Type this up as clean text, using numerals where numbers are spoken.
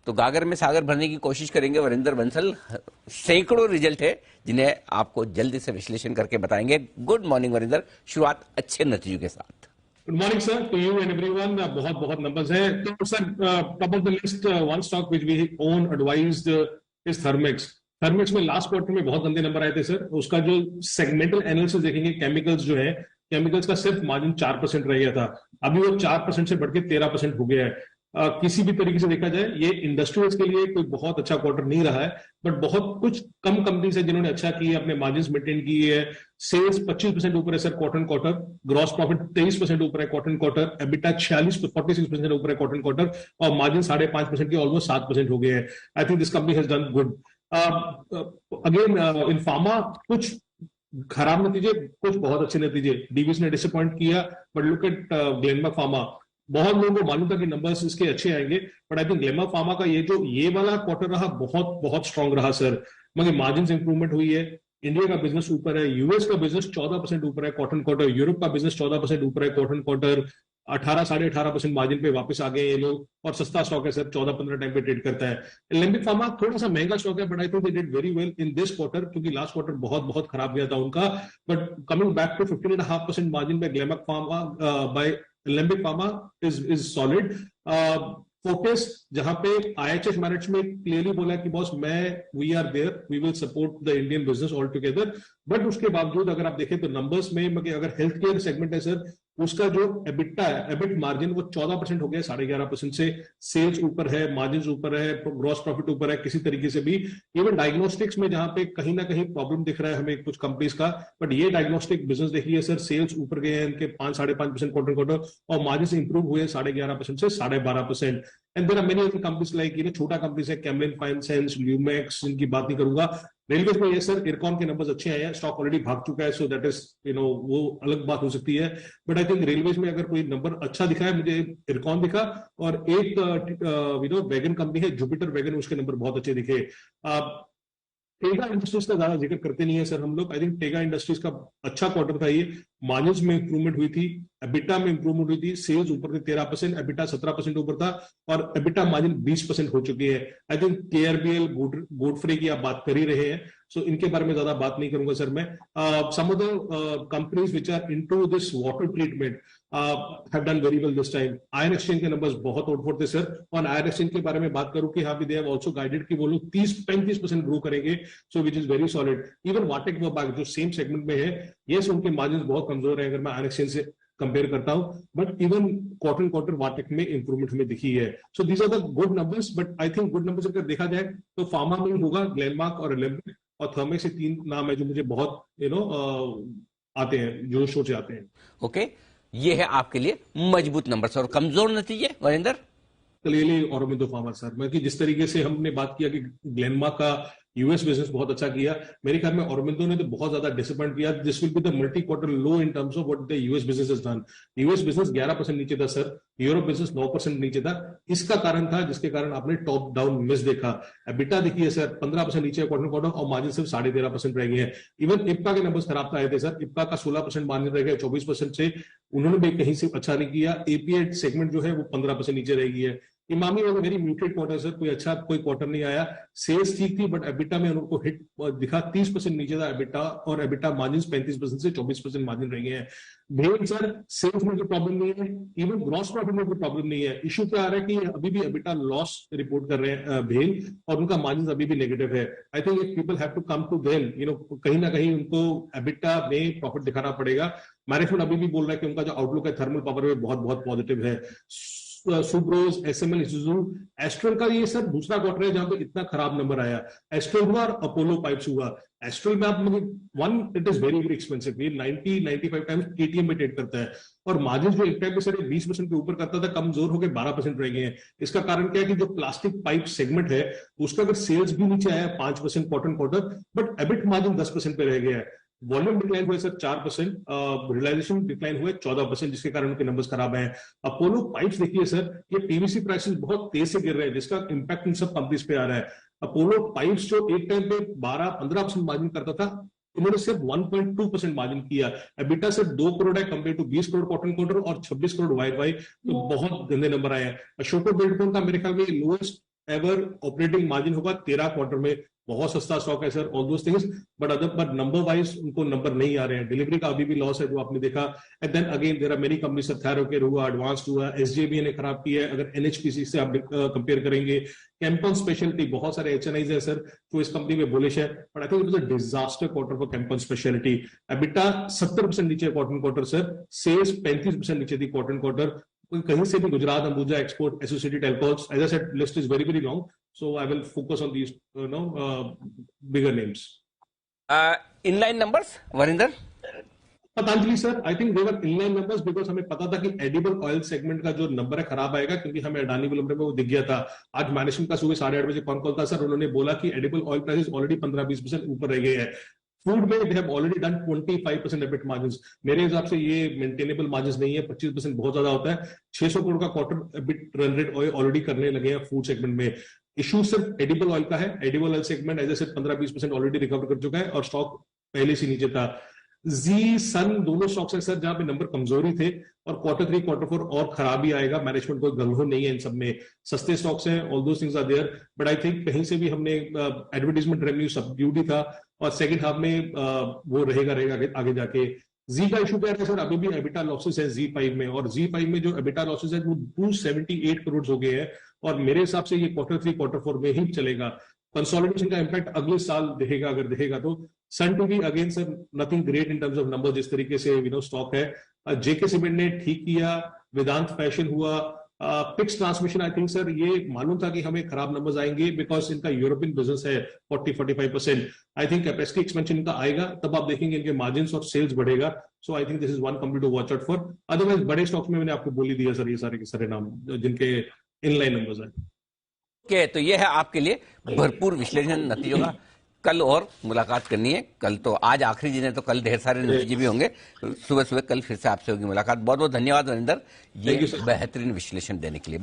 तो गागर में सागर भरने की कोशिश करेंगे वरिंदर बंसल। सैकड़ों रिजल्ट है जिन्हें आपको जल्दी से विश्लेषण करके बताएंगे। गुड मॉर्निंग वरिंदर, शुरुआत अच्छे नतीजों के साथ। Good morning sir, to you and everyone. बहुत बहुत नंबर्स हैं। तो sir, top of the list, one stock which we own advised is Thermax. Thermax में लास्ट क्वार्टर में बहुत गंदे नंबर आए थे सर। उसका जो सेगमेंटल एनालिसिस देखेंगे, केमिकल्स जो है, केमिकल्स का सिर्फ मार्जिन 4% रह गया था। अभी वो 4% से बढ़ के 13% हो गया है। किसी भी तरीके से देखा जाए, ये इंडस्ट्रियल्स के लिए कोई बहुत अच्छा क्वार्टर नहीं रहा है, बट बहुत कुछ कम कंपनीज है जिन्होंने अच्छा किया, अपने मार्जिन मेंटेन किए है। सेल्स 25% ऊपर है sir quarter quarter, gross profit 23% ऊपर है क्वार्टर क्वार्टर, एबिटा 46% ऊपर है क्वार्टर क्वार्टर, और मार्जिन 5.5% की ऑलमोस्ट 7% हो गए हैं। आई think this company has done good. Again in pharma कुछ खराब नतीजे, कुछ बहुत अच्छे नतीजे। डीवीएस ने डिसअपॉइंट किया, but look at Glenmark pharma. बहुत लोगों को मालूम था कि नंबर्स इसके अच्छे आएंगे, but I think Glenmark pharma का ये वाला क्वार्टर रहा, बहुत बहुत स्ट्रांग रहा सर। मगर मार्जिन इंप्रूवमेंट हुई है। इंडिया का बिजनेस ऊपर है, यूएस का बिजनेस 14% ऊपर है क्वार्टर क्वार्टर, यूरोप का बिजनेस 14% ऊपर है क्वार्टर क्वार्टर। 18-18.5% मार्जिन पे वापस आ गए ये लोग, और सस्ता स्टॉक है सर, 14-15 टाइम पे ट्रेड करता है। एलेंबिक फार्मा थोड़ा सा महंगा स्टॉक है, but I think they did very well in this quarter, क्योंकि लास्ट क्वार्टर बहुत बहुत खराब गया था उनका। But coming back to 15.5% margin by Glenmark pharma, by Alembic pharma is solid. Focus, जहां पे आईएचएस मैनेजमेंट क्लियरली बोला कि boss, we are there, we will support the Indian business all together. But उसके बावजूद अगर आप देखें तो नंबर्स में, अगर हेल्थ केयर सेगमेंट है सर, उसका जो एबिटा है, एबिट मार्जिन, वो 14% हो गया 11.5% से। सेल्स ऊपर है, मार्जिन ऊपर है, ग्रॉस प्रॉफिट ऊपर है, किसी तरीके से भी। इवन डायग्नोस्टिक्स में जहां पे कहीं ना कहीं प्रॉब्लम दिख रहा है हमें कुछ कंपनीज का, बट ये डायग्नोस्टिक बिजनेस देखिए सर, सेल्स ऊपर गए हैं इनके 5-5.5% क्वार्टर क्वार्टर, और मार्जिन इंप्रूव हुए 11.5% से 12.5%। And there are many other companies like छोटा कंपनीज है, कैमलिन फाइनेंस, ल्यूमैक्स, इनकी बात नहीं करूंगा। रेलवे में ये सर, इरकॉन के नंबर्स अच्छे आए हैं, स्टॉक ऑलरेडी भाग चुका है, सो दैट इज वो अलग बात हो सकती है। बट आई थिंक रेलवेज में अगर कोई नंबर अच्छा दिखा है, मुझे इरकॉन दिखा, और एक वैगन कंपनी है जुपिटर वैगन, उसके नंबर बहुत अच्छे दिखे। टेगा इंडस्ट्रीज का ज्यादा जिक्र करते नहीं है सर हम लोग। आई थिंक टेगा इंडस्ट्रीज का अच्छा क्वार्टर था ये। मार्जिन में इंप्रूवमेंट हुई थी, एबिटा में इंप्रूवमेंट हुई थी, सेल्स ऊपर थे 13%, एबिटा 17% ऊपर था, और एबिटा मार्जिन 20% हो चुकी है। आई थिंक केआरबीएल, गोडफ्रे की आप बात कर ही रहे हैं, सो इनके बारे में ज्यादा बात नहीं करूंगा सर मैं। Some of the companies which are into this water treatment have done very well this time. Iron exchange के नंबर्स बहुत आउटपुट थे सर, और आयरन एक्सचेंज के बारे में बात करूं कि हाँ, दे हैव आल्सो गाइडेड कि वो लोग 30-35% ग्रो करेंगे, so which is very solid. Even VA Tech Wabag जो सेम सेगमेंट में है, ये उनके मार्जिन बहुत कमजोर है अगर मैं आयरन एक्सचेंज से कंपेयर करता हूं, बट इवन क्वार्टर क्वार्टर वाटेक में इंप्रूवमेंट हमें दिखी है। So these are the good numbers, but I think good numbers अगर देखा जाए तो फार्मा में ही होगा, ग्लेनमार्क और एलेंबिक और थर्मेक्स, से 3 नाम है जो मुझे बहुत आते हैं, जो सोच से आते हैं। ओके, ये है आपके लिए मजबूत नंबर और कमजोर नतीजे Varinder. Clearly Aurobindo pharma sir, मैं कि जिस तरीके से हमने बात किया कि ग्लेनमार्क का यूएस बिजनेस बहुत अच्छा किया, मेरे ख्याल में ऑरोबिंदो ने तो बहुत ज्यादा डिसअपॉइंट किया। This will be the multi quarter low in terms of what the US business has done. US business 11% नीचे था सर, यूरोप बिजनेस 9% नीचे था। इसका कारण था जिसके कारण आपने टॉप डाउन मिस देखा। एबिटा देखिए सर, 15% नीचे क्वार्टर क्वार्टर, और मार्जिन सिर्फ 13.5% रह गए हैं। इवन इप्का के नंबर्स खराब आए थे सर, इप्का का 16% मार्जिन रह गया 24% से, उन्होंने भी कहीं से अच्छा नहीं किया। एपीआई सेगमेंट जो है वो 15% नीचे रह गई है। इमामी में वेरी म्यूटेड क्वार्टर सर, कोई क्वार्टर नहीं आया। सेल्स ठीक थी, बट एबिटा में उनको हिट दिखा, 30% नीचे था एबिटा, और एबिटा मार्जिन 35% से 24% मार्जिन रह गए हैं। भेल सर, सेल्स में कोई प्रॉब्लम नहीं है, इवन ग्रॉस प्रॉफिट में कोई प्रॉब्लम नहीं है। इशू क्या आ रहा है कि अभी भी एबिटा लॉस रिपोर्ट कर रहे हैं भेल, और उनका मार्जिन अभी भी नेगेटिव है। I think people have to come to भेल, कहीं ना कहीं उनको एबिटा में प्रॉफिट दिखाना पड़ेगा। मैनेजमेंट अभी भी बोल रहा है कि उनका जो आउटलुक है थर्मल पावर में बहुत बहुत पॉजिटिव है। सुब्रोज, एसएमएल, इसूजू, एस्ट्रल का ये सर दूसरा क्वार्टर है जहां पे इतना खराब नंबर आया। एस्ट्रल हुआ और अपोलो पाइप्स हुआ। एस्ट्रल में आप it is very very expensive, ये 90-95 टाइम्स केटीएम में ट्रेड करता है, और मार्जिन जो इम्पैक्ट में सर 20% के ऊपर करता था, कमजोर होकर 12% रह गए हैं। इसका कारण क्या है कि जो प्लास्टिक पाइप सेगमेंट है उसका अगर सेल्स भी नीचे आया 5% quarter quarter, but EBIT margin 10% पे रह गया है। वॉल्यूम डिक्लाइन हुए सर 4%, रियलाइजेशन डिक्लाइन हुए 14%, जिसके कारण उनके नंबर्स खराब हैं। अपोलो पाइप्स देखिए सर, ये पीवीसी प्राइसेस बहुत तेज से गिर रहे हैं, जिसका इंपैक्ट इन सब कंपनीज पे आ रहा है। अपोलो पाइप्स जो एक टाइम पे 12-15% मार्जिन करता था, उन्होंने सिर्फ 1.2% मार्जिन किया। एबिटा सिर्फ 2 करोड़ है compare to 20 crore quarter quarter और 26 करोड़ वाई, तो बहुत गंदे नंबर आए हैं। अशोको बिल्डकॉन का मेरे ख्याल में लोएस्ट एवर ऑपरेटिंग मार्जिन होगा 13 क्वार्टर में, बहुत सस्ता स्टॉक है sir, all those things, but number wise उनको नंबर नहीं आ रहे हैं, डिलीवरी का अभी भी लॉस है जो आपने देखा। And then again there are many companies, Thyrocare हुआ, एडवांस्ड हुआ, एसजेबी ने खराब किया है, अगर एनएचपीसी से आप कंपेयर करेंगे। कैंपन स्पेशलिटी, बहुत सारे एचएनआईज है सर जो इस कंपनी में बुलिश है, but I think it was a disaster quarter for कैंपन स्पेशलिटी। एबिटा 70% नीचे क्वार्टर सर, सेल्स 35% नीचे थी क्वार्टर। कहीं से भी Gujarat Ambuja export associated alcohols, as I said list is very very long, so I will focus on these bigger names. Inline numbers, Varinder? Patanjali sir, I think they're inline numbers because हमें पता था कि edible oil segment का जो number है खराब आएगा, क्योंकि हमें अडानी विलंब में वो दिख गया था। आज मैनेजमेंट का सुबह 8:30 बजे कौन कॉल था सर, उन्होंने बोला कि एडिबल ऑयल प्राइसेस ऑलरेडी 15-20% ऊपर रह गए हैं। फूड में they have already done 25% EBIT margin, मेरे हिसाब से ये मेंटेनेबल मार्जिन नहीं है, 25% बहुत ज्यादा होता है। 600 करोड़ का quarter EBIT run rate already करने लगे हैं फूड सेगमेंट में। इशू सिर्फ एडिबल ऑयल का है, edible oil segment as a 15-20% already recover कर चुका है और स्टॉक पहले से नीचे था। जी सन दोनों स्टॉक्स हैं सर जहां पे नंबर कमजोरी थे, और Q3 Q4 और खराबी आएगा, मैनेजमेंट को गलहो नहीं है इन सब में। सस्ते स्टॉक्स हैं, all those things are there, but I think कहीं से भी हमने एडवर्टाइजमेंट रेवेन्यू सबड्यूड ही था, और सेकंड हाफ में वो रहेगा आगे जाके। जी का इशू क्या है सर, अभी भी एबिटा लॉसेस है Z5 में, और Z5 में जो एबिटा लॉसेस है वो 278 करोड़ हो गए हैं, और मेरे हिसाब से ये Q3 Q4 में ही चलेगा। कंसोलिडेशन का इंपैक्ट अगले साल दिखेगा, अगर दिखेगा तो। Sun TV again sir nothing great in terms of number, जिस तरीके से स्टॉक है। जेके सीमेंट ने ठीक किया, वेदांत फैशन हुआ, Pix transmission, I think sir ये मालूम था कि हमें खराब नंबर्स आएंगे बिकॉज इनका यूरोपियन बिजनेस है 40-45%। आई थिंक कैपेसिटी एक्सपेंशन इनका आएगा, तब आप देखेंगे इनके मार्जिन और सेल्स बढ़ेगा। So I think this is one company to watch out for. Otherwise बड़े स्टॉक्स में मैंने आपको बोल ही दिया सर, ये सारे के सारे नाम जिनके इनलाइन नंबर्स है। ओके, तो ये है आपके लिए भरपूर विश्लेषण नतीजों का। कल और मुलाकात करनी है, कल तो आज आखिरी दिन है, तो कल ढेर सारे नतीजे भी होंगे। सुबह सुबह कल फिर से आपसे होगी मुलाकात। बहुत बहुत धन्यवाद वरिंदर, ये बेहतरीन विश्लेषण देने के लिए।